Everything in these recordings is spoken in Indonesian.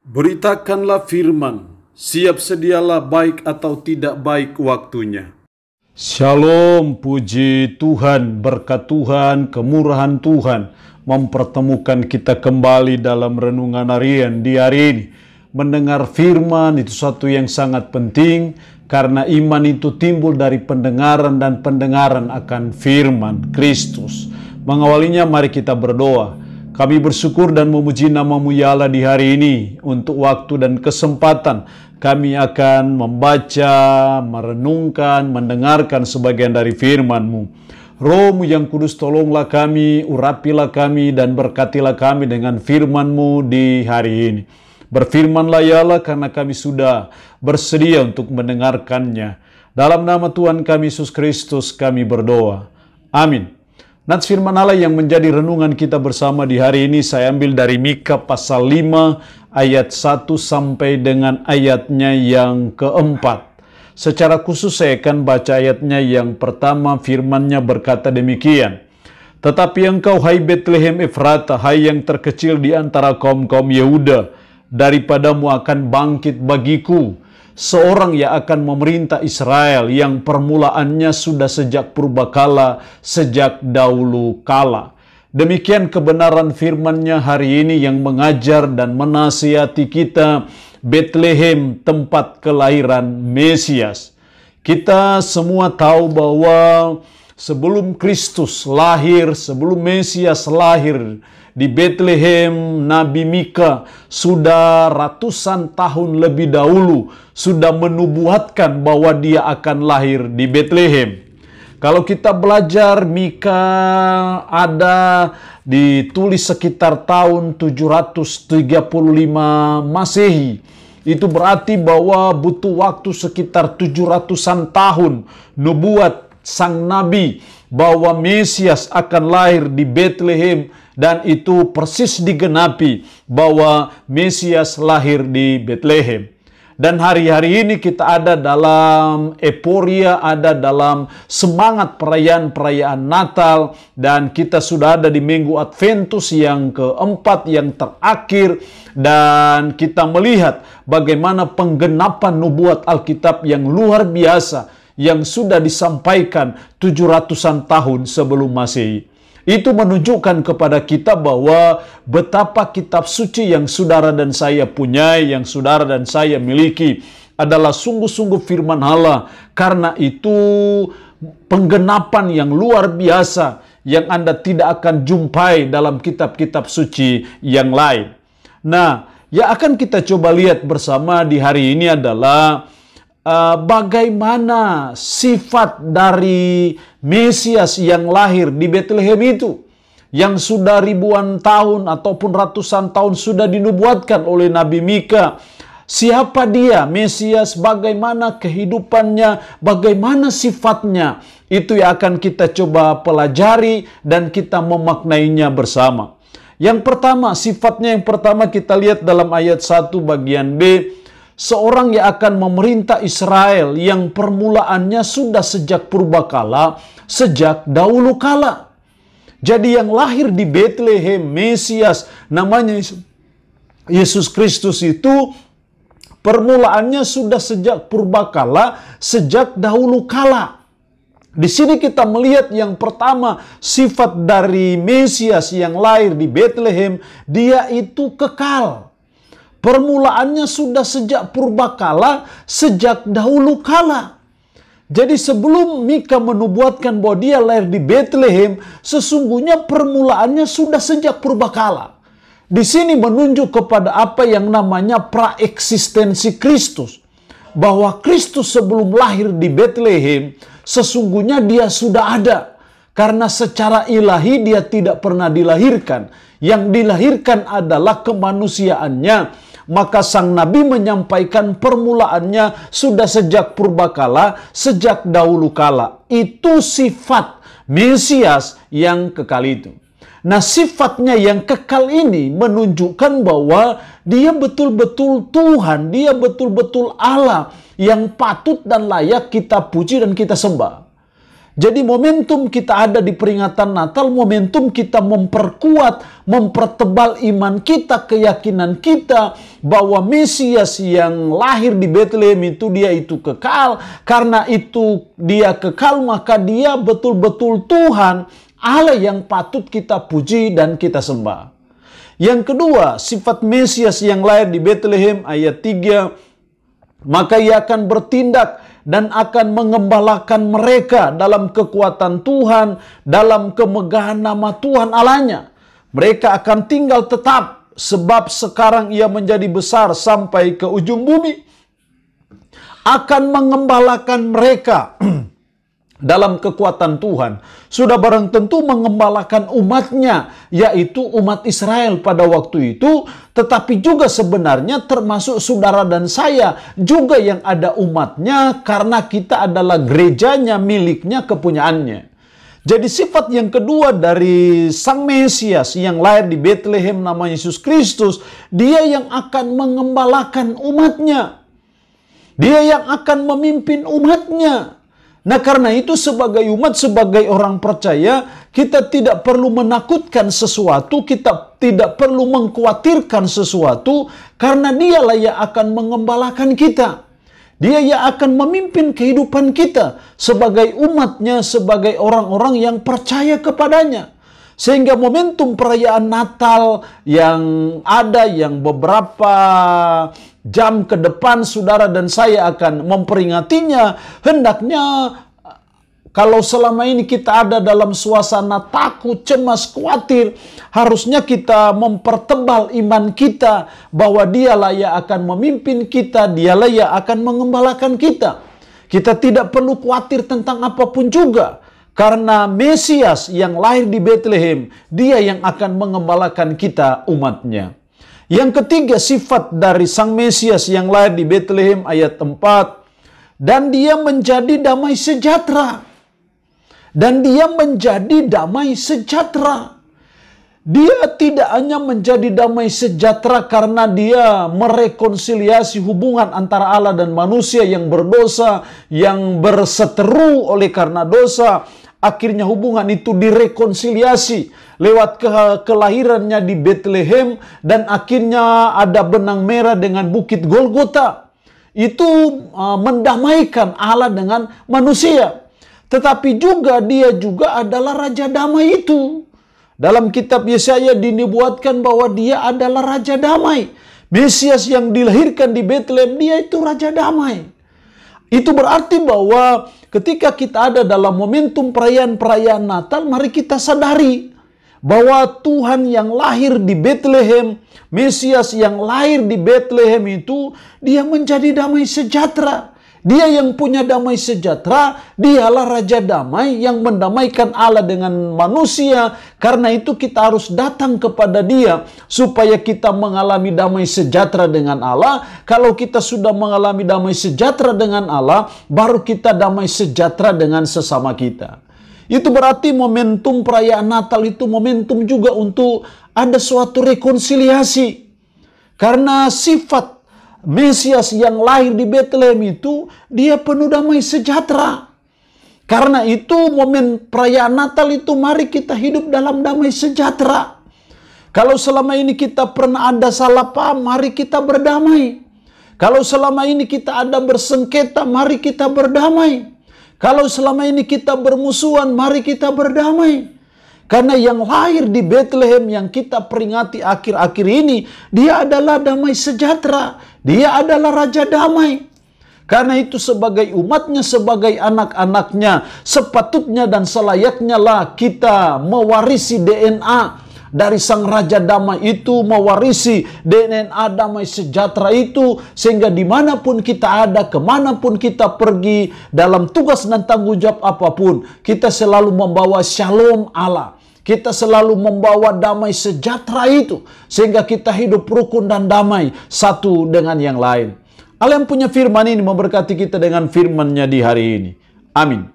Beritakanlah firman, siap sedialah baik atau tidak baik waktunya. Shalom, puji Tuhan, berkat Tuhan, kemurahan Tuhan mempertemukan kita kembali dalam renungan harian di hari ini. Mendengar firman itu satu yang sangat penting karena iman itu timbul dari pendengaran dan pendengaran akan firman Kristus. Mengawalinya mari kita berdoa. Kami bersyukur dan memuji nama-Mu ya Allah di hari ini untuk waktu dan kesempatan kami akan membaca, merenungkan, mendengarkan sebagian dari firman-Mu. Roh-Mu yang kudus tolonglah kami, urapilah kami dan berkatilah kami dengan firman-Mu di hari ini. Berfirmanlah ya Allah karena kami sudah bersedia untuk mendengarkannya. Dalam nama Tuhan kami Yesus Kristus kami berdoa. Amin. Nats firman Allah yang menjadi renungan kita bersama di hari ini saya ambil dari Mika pasal 5 ayat 1 sampai dengan ayatnya yang keempat. Secara khusus saya akan baca ayatnya yang pertama, firmannya berkata demikian. Tetapi engkau hai Betlehem Efrata, hai yang terkecil di antara kaum-kaum Yehuda, daripadamu akan bangkit bagiku seorang yang akan memerintah Israel yang permulaannya sudah sejak purbakala, sejak dahulu kala. Demikian kebenaran firman-Nya hari ini yang mengajar dan menasihati kita Betlehem, tempat kelahiran Mesias. Kita semua tahu bahwa sebelum Kristus lahir, sebelum Mesias lahir di Betlehem, Nabi Mika sudah ratusan tahun lebih dahulu sudah menubuatkan bahwa dia akan lahir di Betlehem. Kalau kita belajar, Mika ada ditulis sekitar tahun 735 Masehi. Itu berarti bahwa butuh waktu sekitar 700-an tahun nubuat sang Nabi bahwa Mesias akan lahir di Betlehem. Dan itu persis digenapi bahwa Mesias lahir di Betlehem. Dan hari-hari ini kita ada dalam euforia, ada dalam semangat perayaan-perayaan Natal. Dan kita sudah ada di Minggu Adventus yang keempat, yang terakhir. Dan kita melihat bagaimana penggenapan nubuat Alkitab yang luar biasa yang sudah disampaikan 700-an tahun sebelum Masehi. Itu menunjukkan kepada kita bahwa betapa kitab suci yang saudara dan saya punyai, yang saudara dan saya miliki adalah sungguh-sungguh firman Allah. Karena itu penggenapan yang luar biasa yang Anda tidak akan jumpai dalam kitab-kitab suci yang lain. Nah, yang akan kita coba lihat bersama di hari ini adalah bagaimana sifat dari Mesias yang lahir di Betlehem itu, yang sudah ribuan tahun ataupun ratusan tahun sudah dinubuatkan oleh Nabi Mika. Siapa dia, Mesias, bagaimana kehidupannya, bagaimana sifatnya, itu yang akan kita coba pelajari dan kita memaknainya bersama. Yang pertama, sifatnya yang pertama kita lihat dalam ayat 1 bagian B. Seorang yang akan memerintah Israel yang permulaannya sudah sejak purbakala, sejak dahulu kala. Jadi yang lahir di Betlehem, Mesias, namanya Yesus Kristus itu permulaannya sudah sejak purbakala, sejak dahulu kala. Di sini kita melihat yang pertama, sifat dari Mesias yang lahir di Betlehem, dia itu kekal. Permulaannya sudah sejak purbakala, sejak dahulu kala. Jadi sebelum Mika menubuatkan bahwa dia lahir di Betlehem, sesungguhnya permulaannya sudah sejak purbakala. Di sini menunjuk kepada apa yang namanya praeksistensi Kristus. Bahwa Kristus sebelum lahir di Betlehem, sesungguhnya dia sudah ada. Karena secara ilahi dia tidak pernah dilahirkan. Yang dilahirkan adalah kemanusiaannya. Maka sang Nabi menyampaikan permulaannya sudah sejak purbakala, sejak dahulu kala. Itu sifat Mesias yang kekal itu. Nah, sifatnya yang kekal ini menunjukkan bahwa dia betul-betul Tuhan, dia betul-betul Allah yang patut dan layak kita puji dan kita sembah. Jadi momentum kita ada di peringatan Natal, momentum kita memperkuat, mempertebal iman kita, keyakinan kita bahwa Mesias yang lahir di Bethlehem itu dia itu kekal. Karena itu dia kekal, maka dia betul-betul Tuhan, Allah yang patut kita puji dan kita sembah. Yang kedua, sifat Mesias yang lahir di Bethlehem ayat 3, maka ia akan bertindak dan akan mengembalakan mereka dalam kekuatan Tuhan, dalam kemegahan nama Tuhan Allahnya. Mereka akan tinggal tetap, sebab sekarang ia menjadi besar sampai ke ujung bumi. Akan mengembalakan mereka dalam kekuatan Tuhan. Sudah barang tentu mengembalakan umatnya, yaitu umat Israel pada waktu itu, tetapi juga sebenarnya termasuk saudara dan saya juga yang ada umatnya, karena kita adalah gerejanya, miliknya, kepunyaannya. Jadi sifat yang kedua dari Sang Mesias yang lahir di Bethlehem nama Yesus Kristus, dia yang akan mengembalakan umatnya. Dia yang akan memimpin umatnya. Nah, karena itu sebagai umat, sebagai orang percaya, kita tidak perlu menakutkan sesuatu, kita tidak perlu mengkhawatirkan sesuatu, karena dialah yang akan mengembalakan kita. Dia yang akan memimpin kehidupan kita sebagai umatnya, sebagai orang-orang yang percaya kepadanya. Sehingga momentum perayaan Natal yang ada, yang beberapa jam ke depan saudara dan saya akan memperingatinya, hendaknya kalau selama ini kita ada dalam suasana takut, cemas, khawatir, harusnya kita mempertebal iman kita bahwa dialah yang akan memimpin kita, dialah yang akan mengembalakan kita. Kita tidak perlu khawatir tentang apapun juga, karena Mesias yang lahir di Bethlehem, dia yang akan mengembalakan kita umatnya. Yang ketiga, sifat dari Sang Mesias yang lahir di Bethlehem ayat 4. Dan dia menjadi damai sejahtera. Dan dia menjadi damai sejahtera. Dia tidak hanya menjadi damai sejahtera karena dia merekonsiliasi hubungan antara Allah dan manusia yang berdosa, yang berseteru oleh karena dosa. Akhirnya hubungan itu direkonsiliasi lewat kelahirannya di Bethlehem, dan akhirnya ada benang merah dengan bukit Golgota. Itu mendamaikan Allah dengan manusia. Tetapi juga dia juga adalah Raja Damai itu. Dalam kitab Yesaya dinubuatkan bahwa dia adalah Raja Damai. Mesias yang dilahirkan di Bethlehem, dia itu Raja Damai. Itu berarti bahwa ketika kita ada dalam momentum perayaan Natal, mari kita sadari bahwa Tuhan yang lahir di Bethlehem, Mesias yang lahir di Bethlehem itu, dia menjadi damai sejahtera. Dia yang punya damai sejahtera, dialah Raja Damai yang mendamaikan Allah dengan manusia. Karena itu kita harus datang kepada dia supaya kita mengalami damai sejahtera dengan Allah. Kalau kita sudah mengalami damai sejahtera dengan Allah, baru kita damai sejahtera dengan sesama kita. Itu berarti momentum perayaan Natal itu momentum juga untuk ada suatu rekonsiliasi. Karena sifat Mesias yang lahir di Bethlehem itu, dia penuh damai sejahtera. Karena itu momen perayaan Natal itu mari kita hidup dalam damai sejahtera. Kalau selama ini kita pernah ada salah paham, mari kita berdamai. Kalau selama ini kita ada bersengketa, mari kita berdamai. Kalau selama ini kita bermusuhan, mari kita berdamai. Karena yang lahir di Bethlehem yang kita peringati akhir-akhir ini, dia adalah damai sejahtera. Dia adalah Raja Damai. Karena itu sebagai umatnya, sebagai anak-anaknya, sepatutnya dan selayaknya lah kita mewarisi DNA dari Sang Raja Damai itu, mewarisi DNA damai sejahtera itu, sehingga dimanapun kita ada, kemanapun kita pergi, dalam tugas dan tanggung jawab apapun, kita selalu membawa shalom Allah. Kita selalu membawa damai sejahtera itu, sehingga kita hidup rukun dan damai satu dengan yang lain. Allah yang punya firman ini memberkati kita dengan firman-Nya di hari ini. Amin.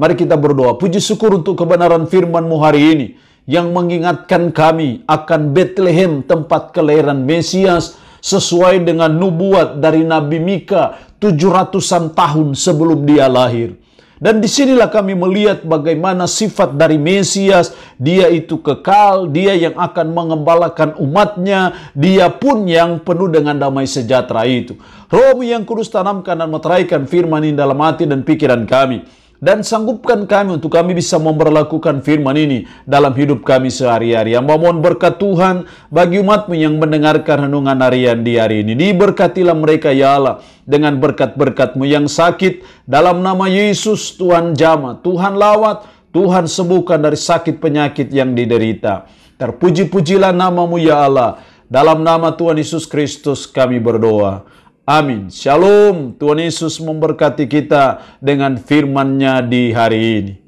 Mari kita berdoa. Puji syukur untuk kebenaran firman-Mu hari ini, yang mengingatkan kami akan Bethlehem, tempat kelahiran Mesias, sesuai dengan nubuat dari Nabi Mika 700-an tahun sebelum dia lahir. Dan disinilah kami melihat bagaimana sifat dari Mesias. Dia itu kekal, dia yang akan mengembalakan umatnya, dia pun yang penuh dengan damai sejahtera itu. Roh-Mu yang kudus tanamkan dan meteraikan firman ini dalam hati dan pikiran kami. Dan sanggupkan kami untuk kami bisa memperlakukan firman ini dalam hidup kami sehari-hari. Yang mohon berkat Tuhan bagi umat-Mu yang mendengarkan renungan harian di hari ini. Diberkatilah mereka ya Allah dengan berkat-berkat-Mu. Yang sakit dalam nama Yesus Tuhan jamah, Tuhan lawat, Tuhan sembuhkan dari sakit penyakit yang diderita. Terpuji-pujilah nama-Mu ya Allah. Dalam nama Tuhan Yesus Kristus kami berdoa. Amin. Shalom. Tuhan Yesus memberkati kita dengan firman-Nya di hari ini.